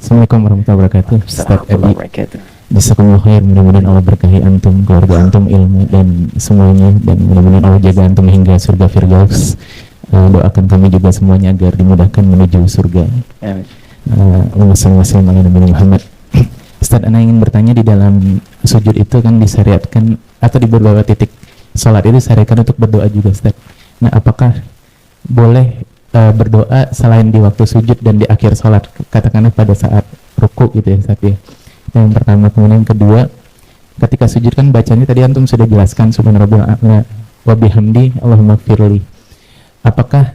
Assalamualaikum warahmatullahi wabarakatuh. Ustaz Edi, jazakumullah khair. Mudah-mudahan Allah berkahi antum, keluarga antum, ilmu dan semuanya, dan mudah-mudahan Allah jaga antum hingga surga Firdaus. Doakan kami juga semuanya agar dimudahkan menuju surga. Allahumma shalli ala Nabi Muhammad. Ustaz, ana ingin bertanya, di dalam sujud itu kan disyariatkan atau di beberapa titik salat itu disyariatkan untuk berdoa juga, Ustaz. Nah, apakah boleh berdoa selain di waktu sujud dan di akhir sholat, katakanlah pada saat ruku gitu ya, Ustaz ya? Yang pertama. Kemudian yang kedua, ketika sujud kan bacanya tadi antum sudah jelaskan subhanallah wa bihamdi Allahumma firli. Apakah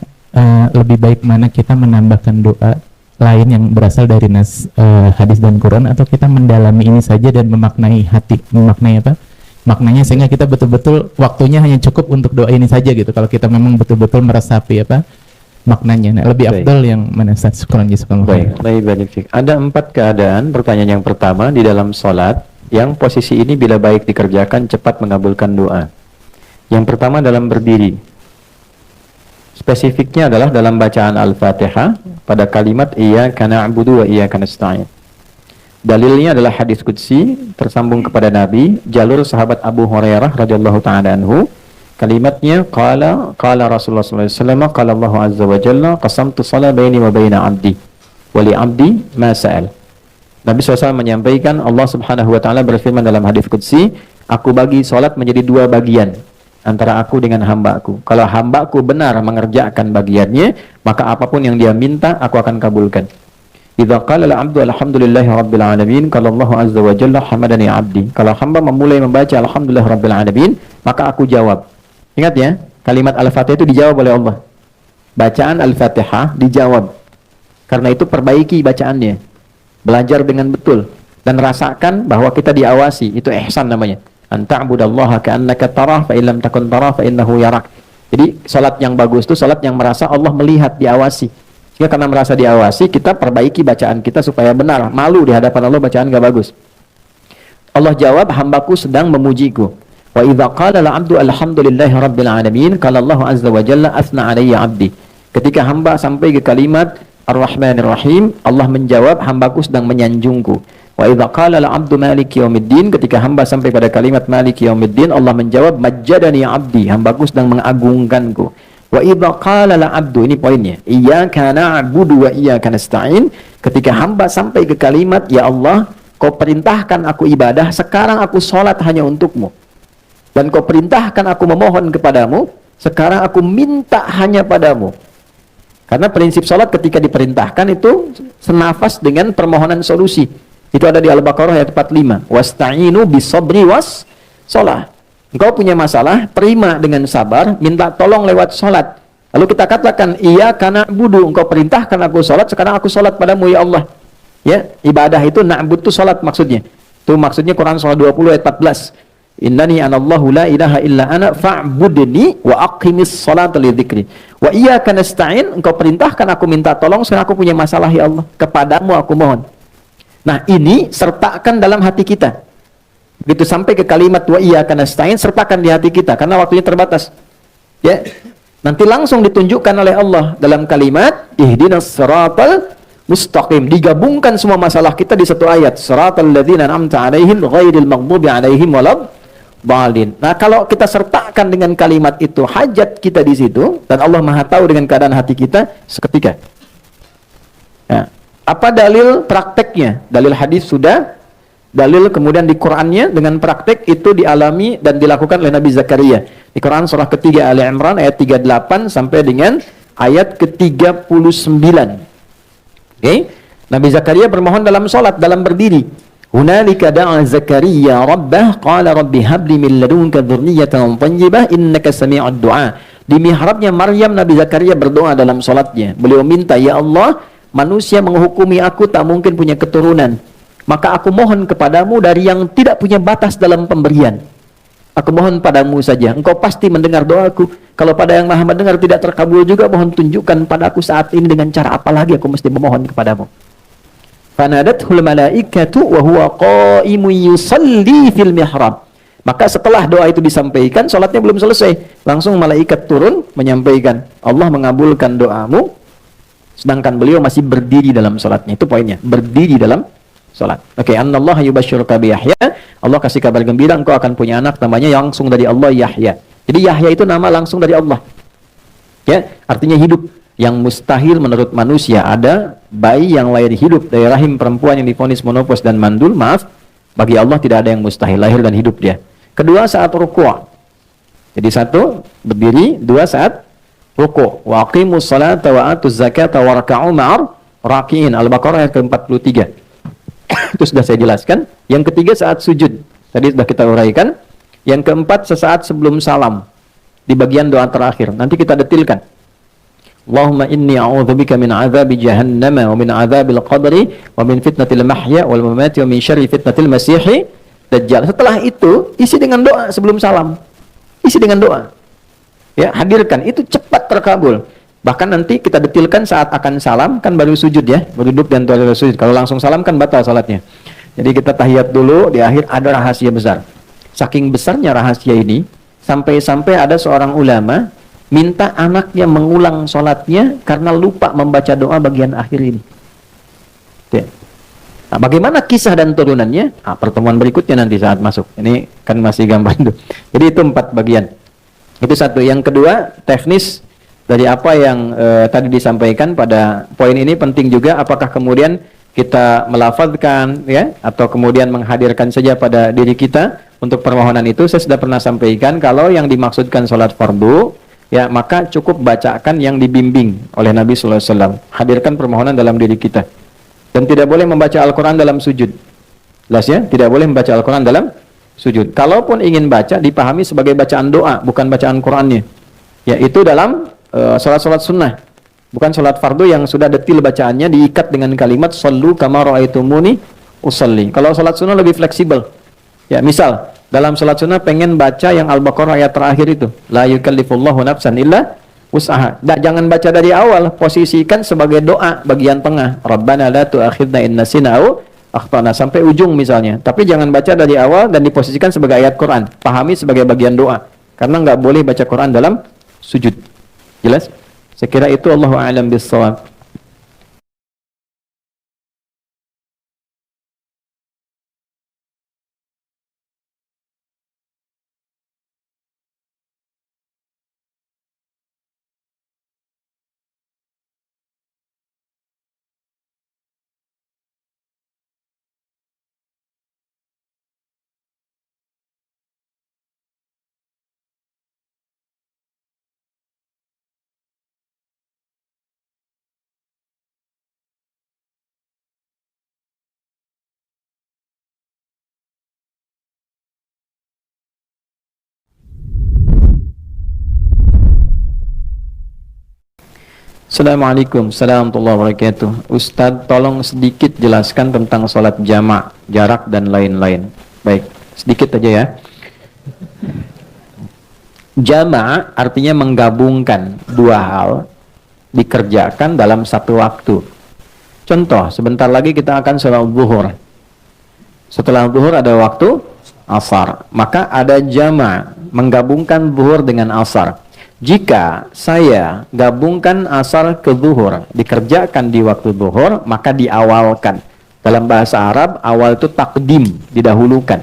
lebih baik mana kita menambahkan doa lain yang berasal dari hadis dan Quran, atau kita mendalami ini saja dan memaknai maknanya sehingga kita betul-betul waktunya hanya cukup untuk doa ini saja gitu, kalau kita memang betul-betul meresapi maknanya. Nah, lebih afdal yang mana, Ustaz? Baik. Ada 4 keadaan. Pertanyaan yang pertama, di dalam sholat yang posisi ini bila baik dikerjakan cepat mengabulkan doa. Yang pertama dalam berdiri. Spesifiknya adalah dalam bacaan Al-Fatihah pada kalimat iyyaka na'budu wa iyyaka nasta'in. Dalilnya adalah hadis qudsi tersambung kepada Nabi, jalur sahabat Abu Hurairah radhiyallahu taala anhu. Kalimatnya qala Rasulullah sallallahu alaihi wasallam, qala Allah azza wa jalla qasamtu shalah baini wa baina 'abdi wa li 'abdi ma sa'al. Nabi SAW menyampaikan, Allah Subhanahu wa taala berfirman dalam hadis qudsi, aku bagi salat menjadi 2 bagian antara aku dengan hamba-Ku. Kalau hamba-Ku benar mengerjakan bagiannya, maka apapun yang dia minta aku akan kabulkan. Idza qala al-'abdu alhamdulillahi rabbil alamin, qala Allah azza wa jalla hamadani 'abdi. Kalau hamba memulai membaca alhamdulillah rabbil alamin, maka aku jawab. Ingat ya, kalimat Al-Fatihah itu dijawab oleh Allah. Bacaan Al-Fatihah dijawab. Karena itu perbaiki bacaannya. Belajar dengan betul. Dan rasakan bahwa kita diawasi. Itu ihsan namanya. Anta'budallaha ka'annaka tarah fa illam takun tarah fa innahu yarak. Jadi salat yang bagus itu salat yang merasa Allah melihat, diawasi. Sehingga karena merasa diawasi, kita perbaiki bacaan kita supaya benar. Malu di hadapan Allah bacaan gak bagus. Allah jawab, hambaku sedang memujiku. Wa idza qala al-'abdu alhamdulillahi rabbil alamin, qala Allah azza wa jalla athna 'alayya 'abdi. Ketika hamba sampai ke kalimat Ar-Rahmanir Rahim, Allah menjawab, hambaku sedang menyanjungku. Wa idza qala al-'abdu maliki yaumiddin, ketika hamba sampai pada kalimat maliki yaumiddin, Allah menjawab, majjadani 'abdi, hambaku sedang mengagungkanku. Wa idza qala al-'abdu, ini poinnya, iyyaka na'budu wa iyyaka nasta'in, ketika hamba sampai ke kalimat, ya Allah, kau perintahkan aku ibadah, sekarang aku sholat hanya untukmu. Dan kau perintahkan aku memohon kepadamu, sekarang aku minta hanya padamu. Karena prinsip sholat ketika diperintahkan itu senafas dengan permohonan solusi. Itu ada di Al-Baqarah ayat 45. Wasta'inu bisabri was sholat. Engkau punya masalah, terima dengan sabar, minta tolong lewat sholat. Lalu kita katakan, iyyaka na'budu, engkau perintahkan aku sholat, sekarang aku sholat padamu ya Allah. Ya, ibadah itu na'bud itu sholat maksudnya. Itu maksudnya Quran surah 20 ayat 14. Innani anallahu la ilaha illa ana fa'budni wa aqimis salata li dzikri. Wa iyyaka nasta'in, engkau perintahkan aku minta tolong, sekarang aku punya masalah ya Allah, kepadamu aku mohon. Nah, ini sertakan dalam hati kita. Begitu sampai ke kalimat wa iyyaka nasta'in, sertakan di hati kita karena waktunya terbatas. Ya. Nanti langsung ditunjukkan oleh Allah dalam kalimat ihdinas siratal mustaqim, digabungkan semua masalah kita di satu ayat, siratal ladzina an'amta 'alaihim ghairil maghdubi 'alaihim waladdallin. Nah, kalau kita sertakan dengan kalimat itu hajat kita di situ, dan Allah Maha tahu dengan keadaan hati kita seketika. Nah, apa dalil prakteknya? Dalil hadis sudah, dalil kemudian di Qur'annya dengan praktek itu dialami dan dilakukan oleh Nabi Zakaria. Di Quran surah ketiga Ali Imran ayat 38 sampai dengan ayat ke-39. Okay. Nabi Zakaria bermohon dalam sholat, dalam berdiri. Hunalika da'a Zakaria rabbah qala rabbi habli min ladunka dzurriyyatan thayyibah innaka sami'ud du'a. Di mihrabnya Maryam, Nabi Zakaria berdoa dalam sholatnya. Beliau minta, ya Allah, manusia menghukumi aku tak mungkin punya keturunan, maka aku mohon kepadamu dari yang tidak punya batas dalam pemberian. Aku mohon padamu saja, engkau pasti mendengar doaku. Kalau pada yang maha mendengar tidak terkabul juga, mohon tunjukkan padaku saat ini dengan cara apa lagi aku mesti memohon kepadamu. Fanadathul malaikatu wa huwa qa'imun yusalli fil mihrab. Maka setelah doa itu disampaikan, salatnya belum selesai, langsung malaikat turun menyampaikan, Allah mengabulkan doamu sedangkan beliau masih berdiri dalam salatnya. Itu poinnya, berdiri dalam salat. Oke, Anallaha yubashshiruka bi Yahya. Allah kasih kabar gembira engkau akan punya anak namanya langsung dari Allah, Yahya. Jadi Yahya itu nama langsung dari Allah. Ya, artinya hidup. Yang mustahil menurut manusia, ada bayi yang lahir hidup dari rahim perempuan yang divonis monopause dan mandul. Maaf, bagi Allah tidak ada yang mustahil, lahir dan hidup dia. Kedua, saat ruku'. Jadi satu, berdiri. Dua, saat ruku'. Wa aqimus salata wa atuz zakata wa raka'u ma'ar raki'in. Al-Baqarah ayat ke-43. Itu sudah saya jelaskan. Yang ketiga, saat sujud. Tadi sudah kita uraikan. Yang keempat, sesaat sebelum salam. Di bagian doa terakhir. Nanti kita detilkan. Allahumma inni a'udzubika min azabi jahannama wa min azabil qabri wa min fitnatil mahya wal mamati wa min syarri fitnatil masihi dajjal. Setelah itu isi dengan doa sebelum salam. Isi dengan doa. Ya, hadirkan, itu cepat terkabul. Bahkan nanti kita detilkan saat akan salam, kan baru sujud ya, baru duduk dan baru sujud. Kalau langsung salam kan batal salatnya. Jadi kita tahiyat dulu, di akhir ada rahasia besar. Saking besarnya rahasia ini, sampai-sampai ada seorang ulama minta anaknya mengulang sholatnya karena lupa membaca doa bagian akhir ini. Nah, bagaimana kisah dan turunannya? Nah, pertemuan berikutnya nanti saat masuk. Ini kan masih gambar itu. Jadi itu 4 bagian. Itu satu. Yang kedua, teknis dari apa yang tadi disampaikan pada poin ini penting juga. Apakah kemudian kita melafazkan ya, atau kemudian menghadirkan saja pada diri kita untuk permohonan itu. Saya sudah pernah sampaikan kalau yang dimaksudkan sholat fardu, ya maka cukup bacakan yang dibimbing oleh Nabi sallallahu alaihi wasallam. Hadirkan permohonan dalam diri kita. Dan tidak boleh membaca Al-Qur'an dalam sujud. Jelas ya? Tidak boleh membaca Al-Qur'an dalam sujud. Kalaupun ingin baca, dipahami sebagai bacaan doa, bukan bacaan Qur'annya. Ya, itu dalam salat-salat sunnah. Bukan salat fardu yang sudah detil bacaannya diikat dengan kalimat shallu kama ra'aitumuni usalli. Kalau salat sunnah lebih fleksibel. Ya, misal dalam salat sunnah pengen baca yang Al-Baqarah ayat terakhir itu, la yukallifullahu nafsan illa wus'aha. Jangan baca dari awal, posisikan sebagai doa bagian tengah. Rabbana la tu'akhidna in nasina aw akhtana, sampai ujung misalnya. Tapi jangan baca dari awal dan diposisikan sebagai ayat Quran. Pahami sebagai bagian doa. Karena nggak boleh baca Quran dalam sujud. Jelas? Saya kira itu, Allahu a'lam bis-shawab. Assalamualaikum warahmatullahi wabarakatuh. Ustadz, tolong sedikit jelaskan tentang sholat jamak, jarak dan lain-lain. Baik, sedikit aja ya. Jamak artinya menggabungkan dua hal dikerjakan dalam satu waktu. Contoh, sebentar lagi kita akan sholat zuhur. Setelah zuhur ada waktu asar, maka ada jamak, menggabungkan zuhur dengan asar. Jika saya gabungkan asar ke zuhur, dikerjakan di waktu zuhur, maka diawalkan. Dalam bahasa Arab, awal itu takdim, didahulukan.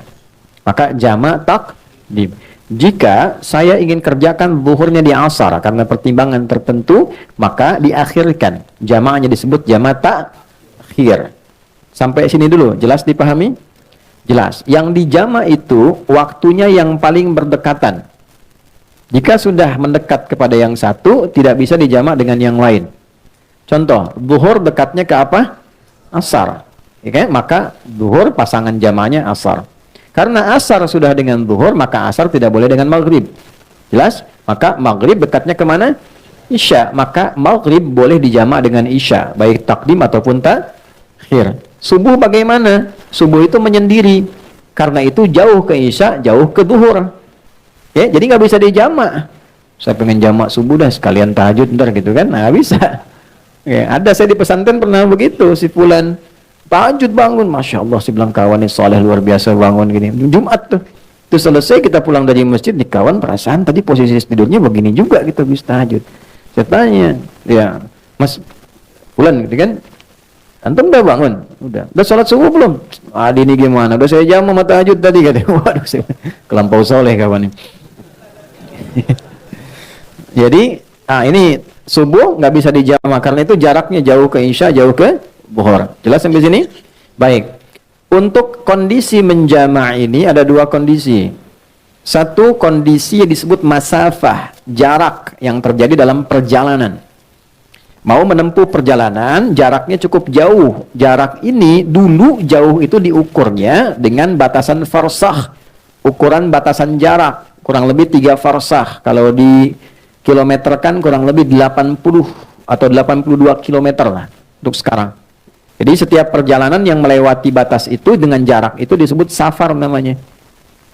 Maka jamak takdim. Jika saya ingin kerjakan zuhurnya di asar karena pertimbangan tertentu, maka diakhirkan. Jamaknya disebut jamak takhir. Sampai sini dulu, jelas dipahami? Jelas. Yang dijamak itu waktunya yang paling berdekatan. Jika sudah mendekat kepada yang satu, tidak bisa dijamak dengan yang lain. Contoh, zuhur dekatnya ke apa? Asar. Ya, maka zuhur pasangan jamaknya asar. Karena asar sudah dengan zuhur, maka asar tidak boleh dengan maghrib. Jelas? Maka maghrib dekatnya kemana? Isya. Maka maghrib boleh dijamak dengan isya, baik takdim ataupun takhir. Subuh bagaimana? Subuh itu menyendiri. Karena itu jauh ke isya, jauh ke zuhur. Ya, jadi nggak bisa dijamak. Saya pengen jamak subuh dah sekalian tahajud ntar gitu kan, nah bisa. Ya, ada saya di pesantren pernah begitu, si fulan tahajud bangun, masya Allah, si bilang kawan ini soleh luar biasa bangun gini. Jumat tuh, itu selesai kita pulang dari masjid, di kawan perasaan tadi posisi tidurnya begini juga kita bisa tahajud. Saya tanya, ya Mas, bulan gitu kan. Antum udah bangun, udah sholat subuh belum? Ini gimana? Udah saya jam sama tahajud tadi katanya. Waduh, kelampau soleh kawan ini. Jadi, ini subuh nggak bisa dijama karena itu jaraknya jauh ke isya, jauh ke zuhur. Jelas sampai sini? Baik. Untuk kondisi menjama ini ada dua kondisi. Satu kondisi yang disebut masafah, jarak yang terjadi dalam perjalanan. Mau menempuh perjalanan, jaraknya cukup jauh. Jarak ini dulu jauh itu diukurnya dengan batasan farsakh. Ukuran batasan jarak, kurang lebih 3 farsakh. Kalau di kilometerkan kurang lebih 80 atau 82 kilometer lah untuk sekarang. Jadi setiap perjalanan yang melewati batas itu dengan jarak itu disebut safar namanya.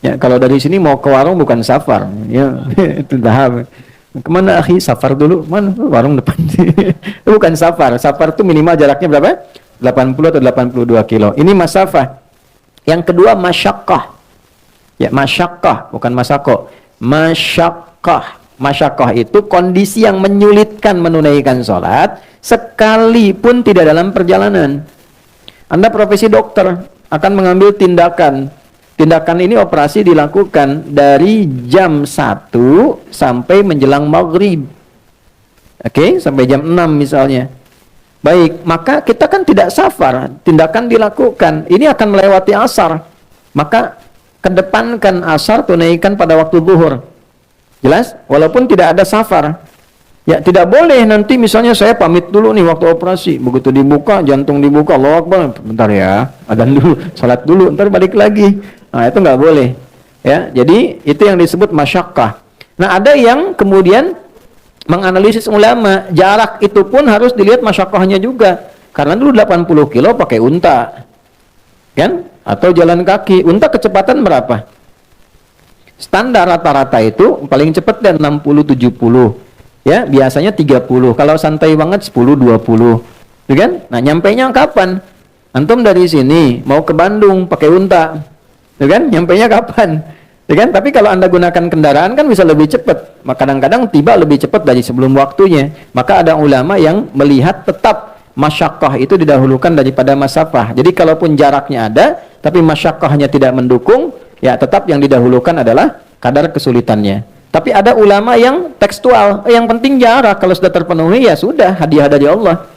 Ya, kalau dari sini mau ke warung bukan safar. Ya, itu tahap. Kemana akhi? Safar dulu. Mana? Warung depan. Bukan safar. Safar itu minimal jaraknya berapa? 80 atau 82 kilo. Ini masafah. Yang kedua masyaqqah. Ya, masyaqqah. Bukan masako. Masyaqqah. Masyaqqah itu kondisi yang menyulitkan menunaikan sholat sekalipun tidak dalam perjalanan. Anda profesi dokter akan mengambil tindakan. Tindakan ini operasi dilakukan dari jam 1 sampai menjelang maghrib. Oke, sampai jam 6 misalnya. Baik, maka kita kan tidak safar. Tindakan dilakukan. Ini akan melewati asar. Maka kedepankan asar, tunaikan pada waktu zuhur. Jelas? Walaupun tidak ada safar. Ya, tidak boleh nanti misalnya saya pamit dulu nih waktu operasi. Begitu dibuka, jantung dibuka, Allahu Akbar. Bentar ya, adzan dulu, salat dulu, ntar balik lagi. Nah, itu nggak boleh. Ya, jadi itu yang disebut masyaqqah. Nah, ada yang kemudian menganalisis ulama, jarak itu pun harus dilihat masyaqqahnya juga. Karena dulu 80 kilo pakai unta. Kan? Atau jalan kaki. Unta kecepatan berapa? Standar rata-rata itu paling cepat dan 60-70. Ya, biasanya 30. Kalau santai banget 10-20. Kan? Nah, nyampainya kapan? Antum dari sini mau ke Bandung pakai unta. Kan? Nyampainya kapan? Kan? Tapi kalau Anda gunakan kendaraan kan bisa lebih cepat. Maka kadang-kadang tiba lebih cepat dari sebelum waktunya. Maka ada ulama yang melihat tetap masyaqqah itu didahulukan daripada masafah. Jadi kalaupun jaraknya ada, tapi masyaqqahnya tidak mendukung, ya tetap yang didahulukan adalah kadar kesulitannya. Tapi ada ulama yang tekstual, yang penting jarak, kalau sudah terpenuhi ya sudah, hadiah dari Allah.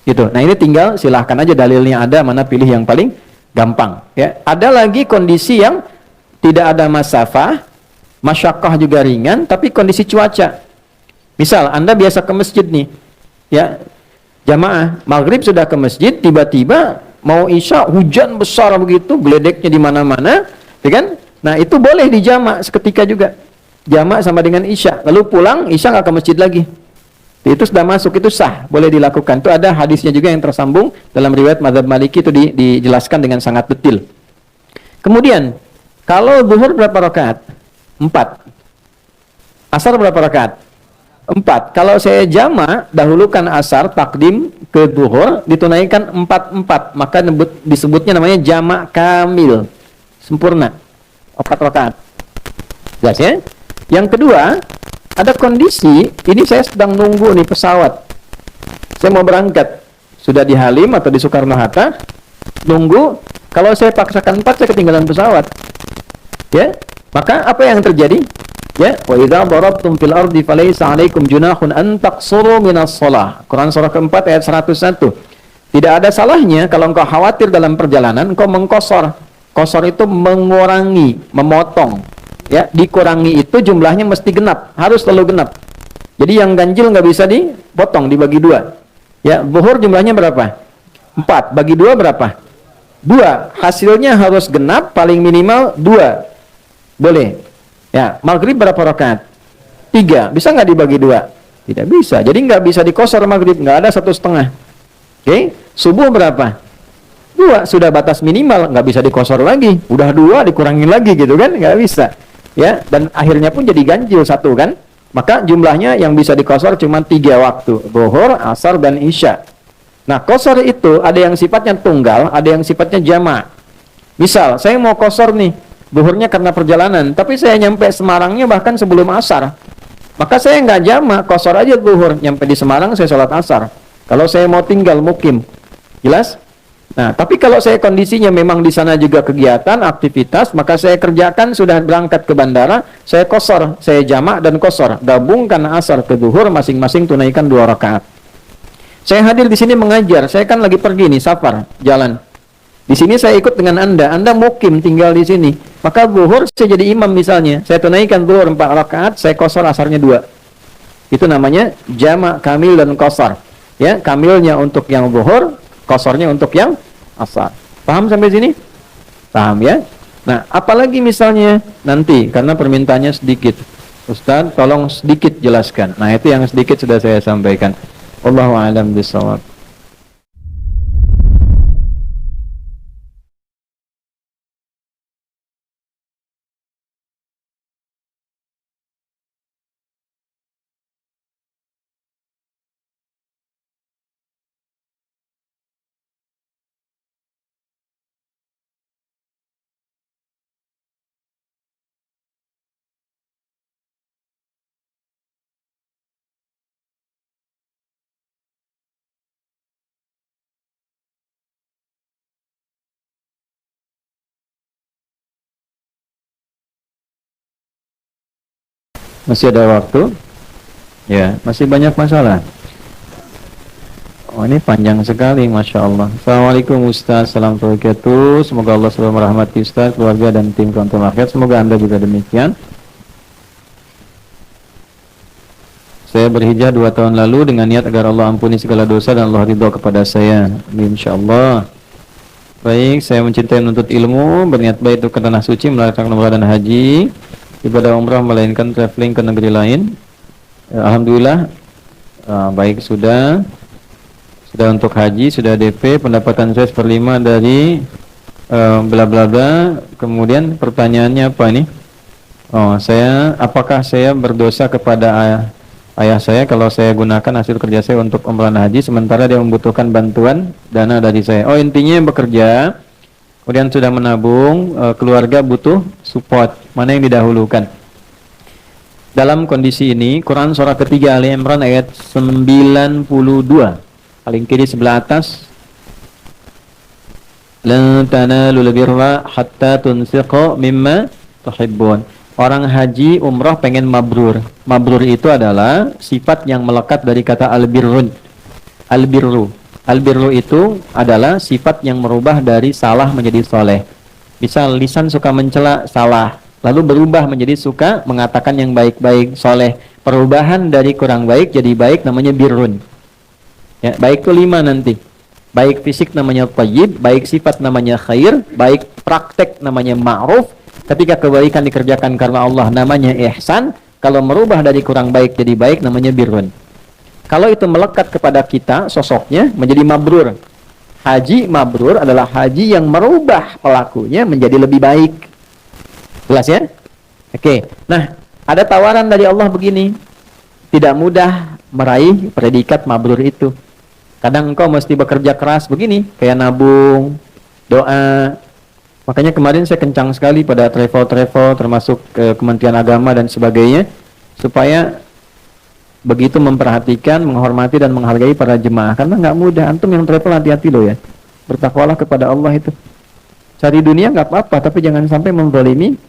Gitu. Nah, ini tinggal silahkan aja dalilnya ada, mana pilih yang paling gampang. Ya. Ada lagi kondisi yang tidak ada masafah, masyaqqah juga ringan, tapi kondisi cuaca. Misal Anda biasa ke masjid nih, ya jamaah maghrib sudah ke masjid, tiba-tiba mau isya hujan besar begitu, geledeknya di mana-mana, ya kan? Nah, itu boleh dijamak seketika juga. Jamak sama dengan isya, lalu pulang isya nggak ke masjid lagi. Itu sudah masuk, itu sah, boleh dilakukan. Itu ada hadisnya juga yang tersambung dalam riwayat mazhab Maliki, itu dijelaskan dengan sangat detail. Kemudian, kalau zuhur berapa rakaat? 4. Asar berapa rakaat? 4. Kalau saya jamak, dahulukan asar, takdim ke zuhur, ditunaikan 4-4. Maka disebutnya namanya jamak kamil. Sempurna. 4 rakaat. Jelas ya? Yang kedua, ada kondisi, ini saya sedang nunggu nih pesawat. Saya mau berangkat. Sudah di Halim atau di Soekarno-Hatta, nunggu. Kalau saya paksakan 4, saya ketinggalan pesawat. Ya? Maka apa yang terjadi? Ya, wa idza darabtum fil ardi falaysa 'alaikum junahun an taqsuru minas shalah. Quran surah keempat ayat 101. Tidak ada salahnya kalau engkau khawatir dalam perjalanan engkau mengqasar. Qasar itu mengurangi, memotong. Ya, dikurangi itu jumlahnya mesti genap, harus selalu genap. Jadi yang ganjil nggak bisa dipotong, dibagi 2. Ya, zuhur jumlahnya berapa? 4, bagi 2 berapa? 2. Hasilnya harus genap, paling minimal 2. Boleh. Ya, maghrib berapa rakaat? 3. Bisa nggak dibagi 2? Tidak bisa. Jadi nggak bisa dikosor maghrib, nggak ada 1,5. Oke, subuh berapa? 2. Sudah batas minimal, nggak bisa dikosor lagi. Udah 2 dikurangin lagi gitu kan? Nggak bisa. Ya, dan akhirnya pun jadi ganjil 1 kan? Maka jumlahnya yang bisa dikosor cuma 3 waktu, zuhur, asar, dan isya. Nah, kosor itu ada yang sifatnya tunggal, ada yang sifatnya jamak. Misal, saya mau kosor nih, zuhurnya karena perjalanan, tapi saya nyampe Semarangnya bahkan sebelum asar. Maka saya nggak jamak, kosor aja zuhur, nyampe di Semarang saya sholat asar. Kalau saya mau tinggal mukim, jelas? Nah, tapi kalau saya kondisinya memang di sana juga kegiatan, aktivitas, maka saya kerjakan sudah berangkat ke bandara, saya qashar, saya jamak dan qashar, gabungkan asar ke zuhur masing-masing tunaikan 2 rakaat. Saya hadir di sini mengajar, saya kan lagi pergi nih, safar, jalan. Di sini saya ikut dengan Anda mukim tinggal di sini. Maka zuhur saya jadi imam misalnya, saya tunaikan zuhur 4 rakaat, saya qashar asarnya 2. Itu namanya jamak kamil dan qashar. Ya, kamilnya untuk yang zuhur, qasharnya untuk yang asar. Paham sampai sini? Paham ya? Nah, apalagi misalnya nanti karena permintaannya sedikit. Ustaz, tolong sedikit jelaskan. Nah, itu yang sedikit sudah saya sampaikan. Wallahu a'lam bishawab. Masih ada waktu? Ya, masih banyak masalah. Oh, ini panjang sekali, Masya Allah. Assalamualaikum Ustaz, assalamualaikum warahmatullahi wabarakatuh. Semoga Allah selalu merahmati Ustaz, keluarga dan tim Kontul Market. Semoga Anda juga demikian. Saya berhijrah 2 tahun lalu dengan niat agar Allah ampuni segala dosa dan Allah ridho kepada saya. Insya Allah. Baik, saya mencintai menuntut ilmu, berniat baik untuk ke tanah suci, melaksanakan umrah dan haji, ibadah umrah melainkan traveling ke negeri lain. Alhamdulillah, baik sudah untuk haji, sudah DP, pendapatan saya 1/5 dari bla bla bla. Kemudian pertanyaannya apa ini? Apakah saya berdosa kepada ayah saya kalau saya gunakan hasil kerja saya untuk umrah dan haji sementara dia membutuhkan bantuan dana dari saya? Oh, intinya bekerja, kemudian sudah menabung, keluarga butuh support, mana yang didahulukan? Dalam kondisi ini, Quran surah ketiga Ali Imran ayat 92, paling kiri sebelah atas, lan tanalul birra hatta tunfiqu mimma tuhibbun. Orang haji umrah pengen mabrur. Mabrur itu adalah sifat yang melekat dari kata albirrun. Albirru itu adalah sifat yang merubah dari salah menjadi soleh. Misal lisan suka mencela, salah, lalu berubah menjadi suka mengatakan yang baik-baik, soleh. Perubahan dari kurang baik jadi baik namanya birrun. Ya, baik itu 5 nanti. Baik fisik namanya thayyib, baik sifat namanya khair, baik praktek namanya ma'ruf. Ketika kebaikan dikerjakan karena Allah namanya ihsan. Kalau merubah dari kurang baik jadi baik namanya birrun. Kalau itu melekat kepada kita sosoknya menjadi mabrur. Haji mabrur adalah haji yang merubah pelakunya menjadi lebih baik. Jelas ya? Oke. Nah, ada tawaran dari Allah begini. Tidak mudah meraih predikat mabrur itu. Kadang engkau mesti bekerja keras begini, kayak nabung, doa. Makanya kemarin saya kencang sekali pada travel termasuk Kementerian Agama dan sebagainya, supaya begitu memperhatikan, menghormati dan menghargai para jemaah, karena nggak mudah. Antum yang travel hati-hati loh ya, bertakwalah kepada Allah itu. Cari dunia nggak apa-apa, tapi jangan sampai menzalimi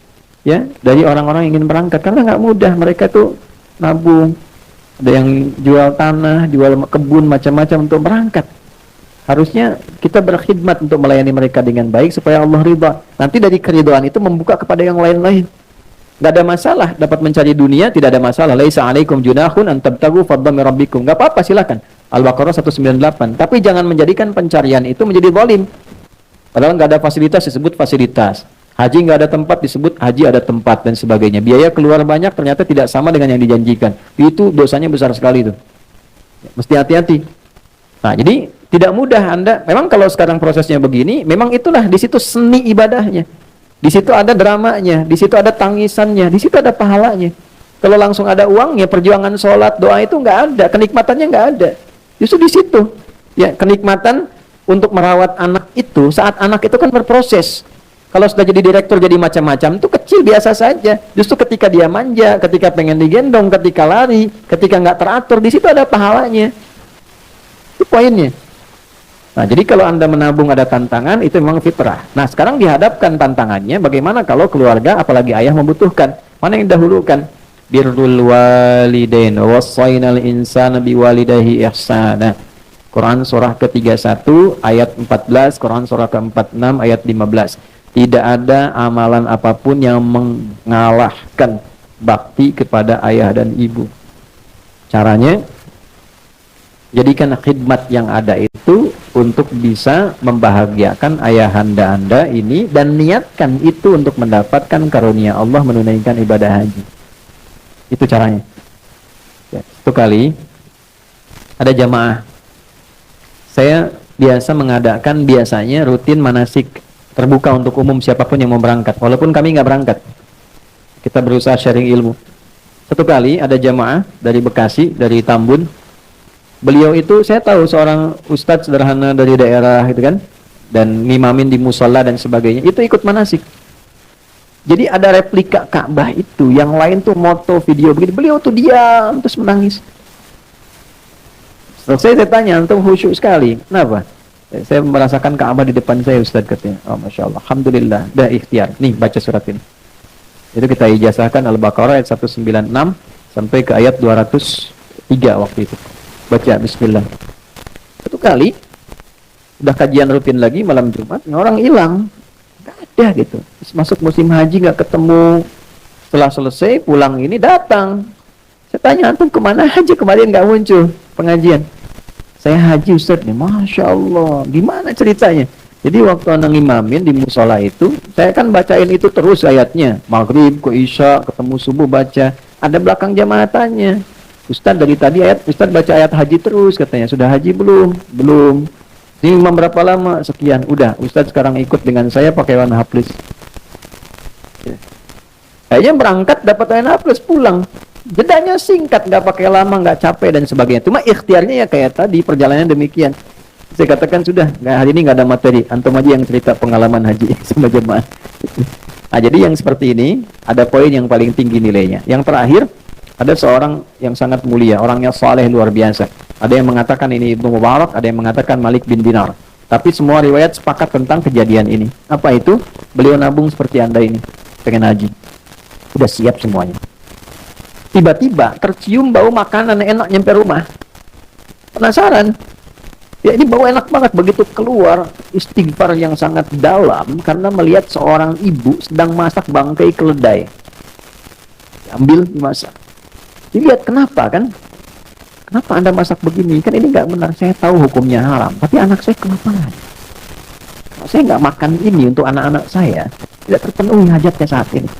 ya dari orang-orang yang ingin berangkat, karena nggak mudah. Mereka tuh nabung, ada yang jual tanah, jual kebun, macam-macam untuk berangkat. Harusnya kita berkhidmat untuk melayani mereka dengan baik supaya Allah ridha. Nanti dari keridhaan itu membuka kepada yang lain-lain. Gak ada masalah dapat mencari dunia, tidak ada masalah. Laisa alaikum junahun an tabtagu fadlan min rabbikum. Gak apa-apa, silakan. Al-Baqarah 198. Tapi jangan menjadikan pencarian itu menjadi zalim. Padahal gak ada fasilitas disebut fasilitas. Haji gak ada tempat disebut haji ada tempat dan sebagainya. Biaya keluar banyak ternyata tidak sama dengan yang dijanjikan. Itu dosanya besar sekali itu. Mesti hati-hati. Nah, jadi tidak mudah Anda. Memang kalau sekarang prosesnya begini, memang itulah di situ seni ibadahnya. Di situ ada dramanya, di situ ada tangisannya, di situ ada pahalanya. Kalau langsung ada uangnya, perjuangan sholat, doa itu nggak ada, kenikmatannya nggak ada. Justru di situ, ya kenikmatan untuk merawat anak itu saat anak itu kan berproses. Kalau sudah jadi direktur jadi macam-macam itu kecil biasa saja. Justru ketika dia manja, ketika pengen digendong, ketika lari, ketika nggak teratur, di situ ada pahalanya. Itu poinnya. Nah, jadi kalau Anda menabung ada tantangan, itu memang fitrah. Nah, sekarang dihadapkan tantangannya, bagaimana kalau keluarga, apalagi ayah membutuhkan. Mana yang dahulukan? Birrul walidain, wassaynal insana biwalidayhi ihsana. Quran surah ke-31 ayat 14, Quran surah ke-46 ayat 15. Tidak ada amalan apapun yang mengalahkan bakti kepada ayah dan ibu. Caranya, jadikan khidmat yang ada itu untuk bisa membahagiakan ayahanda Anda ini, dan niatkan itu untuk mendapatkan karunia Allah menunaikan ibadah haji. Itu caranya. Ya, satu kali ada jamaah. Saya biasa mengadakan biasanya rutin manasik terbuka untuk umum siapapun yang mau berangkat. Walaupun kami nggak berangkat, kita berusaha sharing ilmu. Satu kali ada jamaah dari Bekasi, dari Tambun. Beliau itu saya tahu seorang ustadz sederhana dari daerah itu kan, dan ngimamin di musola dan sebagainya. Itu ikut manasik. Jadi ada replika Ka'bah itu, yang lain tuh moto video begitu. Beliau tuh diam terus menangis. Selesai saya tanya, antum khusyuk sekali. Kenapa? Saya merasakan Ka'bah di depan saya, Ustaz, katanya. Oh, Masya Allah. Alhamdulillah. Dah ikhtiar. Nih, baca surat ini. Itu kita ijazahkan Al-Baqarah ayat 196 sampai ke ayat 203 waktu itu. Baca bismillah. Satu kali, udah kajian rutin lagi malam Jumat, orang hilang. Gak ada gitu. Terus masuk musim haji gak ketemu. Setelah selesai, pulang ini datang. Saya tanya, antum kemana aja kemarin gak muncul pengajian? Saya haji, Ustaz nih. Masya Allah. Gimana ceritanya? Jadi waktu anak ngimamin di musola itu, saya kan bacain itu terus ayatnya. Maghrib ke Isya, ketemu subuh baca. Ada belakang jamaah tanya, Ustaz dari tadi Ustaz baca ayat haji terus katanya. Sudah haji belum? Belum. Ini imam berapa lama? Sekian. Udah, Ustaz sekarang ikut dengan saya pakai warna haplis. Kayaknya berangkat dapat warna haplis, pulang. Jedanya singkat, nggak pakai lama, nggak capek dan sebagainya. Cuma ikhtiarnya ya kayak tadi, perjalanannya demikian. Saya katakan sudah, hari ini nggak ada materi, antum aja yang cerita pengalaman haji sama jemaah. Nah, jadi yang seperti ini ada poin yang paling tinggi nilainya. Yang terakhir, ada seorang yang sangat mulia, orangnya saleh luar biasa. Ada yang mengatakan ini Ibnu Mubarak, ada yang mengatakan Malik bin Dinar. Tapi semua riwayat sepakat tentang kejadian ini. Apa itu? Beliau nabung seperti Anda ini, pengen haji. Udah siap semuanya. Tiba-tiba tercium bau makanan enak nyampe rumah. Penasaran. Ya, ini bau enak banget. Begitu keluar, istighfar yang sangat dalam karena melihat seorang ibu sedang masak bangkai keledai. Ambil, dimasak. Dilihat kenapa kan? Kenapa Anda masak begini? Kan ini nggak benar. Saya tahu hukumnya haram. Tapi anak saya kelaparan. Kalau saya nggak makan ini untuk anak-anak saya, tidak terpenuhi hajatnya saat ini.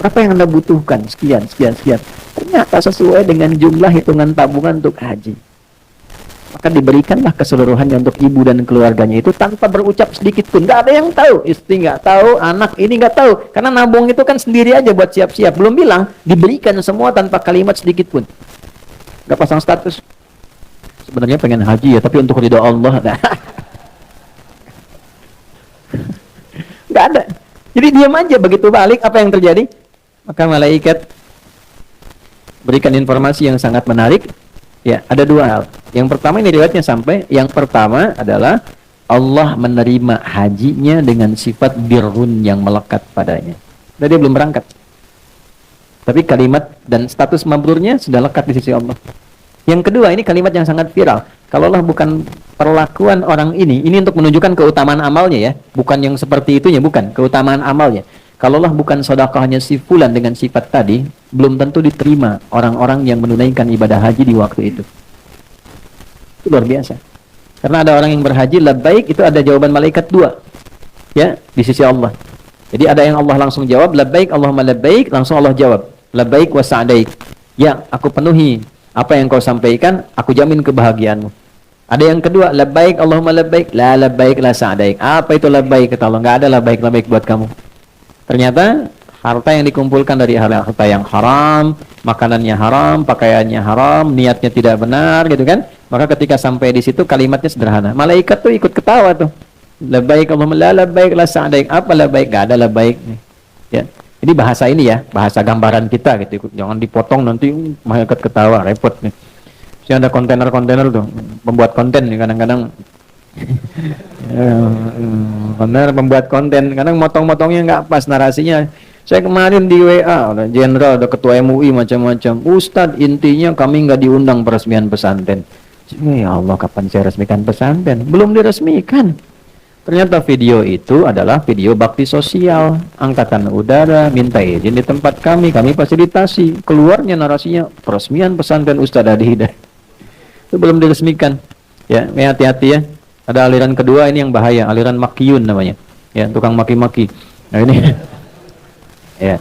Berapa yang Anda butuhkan? Sekian, sekian, sekian. Ternyata sesuai dengan jumlah hitungan tabungan untuk haji. Maka diberikanlah keseluruhannya untuk ibu dan keluarganya itu tanpa berucap sedikit pun. Nggak ada yang tahu. Istri nggak tahu, anak ini nggak tahu. Karena nabung itu kan sendiri aja buat siap-siap. Belum bilang, diberikan semua tanpa kalimat sedikit pun. Nggak pasang status. Sebenarnya pengen haji ya, tapi untuk ridha Allah. Nah. Nggak ada. Jadi diam aja, begitu balik, apa yang terjadi? Maka malaikat berikan informasi yang sangat menarik. Ya, ada dua hal. Yang pertama, ini riwayatnya sampai. Yang pertama adalah Allah menerima hajinya dengan sifat birrun yang melekat padanya. Dan dia belum berangkat. Tapi kalimat dan status mabrurnya sudah lekat di sisi Allah. Yang kedua, ini kalimat yang sangat viral. Kalaulah bukan perlakuan orang ini untuk menunjukkan keutamaan amalnya ya. Bukan yang seperti itunya, bukan. Keutamaan amalnya. Kalaulah bukan sedekahnya si fulan dengan sifat tadi, belum tentu diterima orang-orang yang menunaikan ibadah haji di waktu itu. Itu luar biasa. Karena ada orang yang berhaji labbaik, itu ada jawaban malaikat dua. Ya, di sisi Allah. Jadi ada yang Allah langsung jawab, labbaik Allahumma labbaik, langsung Allah jawab, labbaik wa sa'daik. Ya, aku penuhi apa yang kau sampaikan, aku jamin kebahagiaanmu. Ada yang kedua, labbaik Allahumma labbaik, la labbaik la sa'daik. Apa itu labbaik? Kata Allah, enggak ada labbaik buat kamu. Ternyata harta yang dikumpulkan dari harta yang haram, makanannya haram, pakaiannya haram, niatnya tidak benar gitu kan. Maka ketika sampai di situ kalimatnya sederhana. Malaikat tuh ikut ketawa tuh. Labbaik Allahumma la labbaik la sa'daik. Apa labbaik? Enggak ada labbaik. Ya. Ini bahasa ini ya, bahasa gambaran kita gitu. Jangan dipotong nanti malaikat ketawa, repot nih. Sih ada kontainer-kontainer tuh, pembuat konten nih kadang-kadang. Benar, pembuat konten kadang motong-motongnya nggak pas narasinya. Saya kemarin di WA udah jenderal, udah ketua MUI macam-macam. Ustadz, intinya kami nggak diundang peresmian pesantren. Ya Allah, kapan saya resmikan pesantren? Belum diresmikan. Ternyata video itu adalah video bakti sosial. Angkatan Udara minta izin di tempat kami fasilitasi. Keluarnya narasinya peresmian pesantren Ustadz Adi Hidayat. Itu belum diresmikan. Ya, hati-hati ya. Ada aliran kedua ini yang bahaya, aliran makiyun namanya. Ya, tukang maki-maki. Nah ini ya.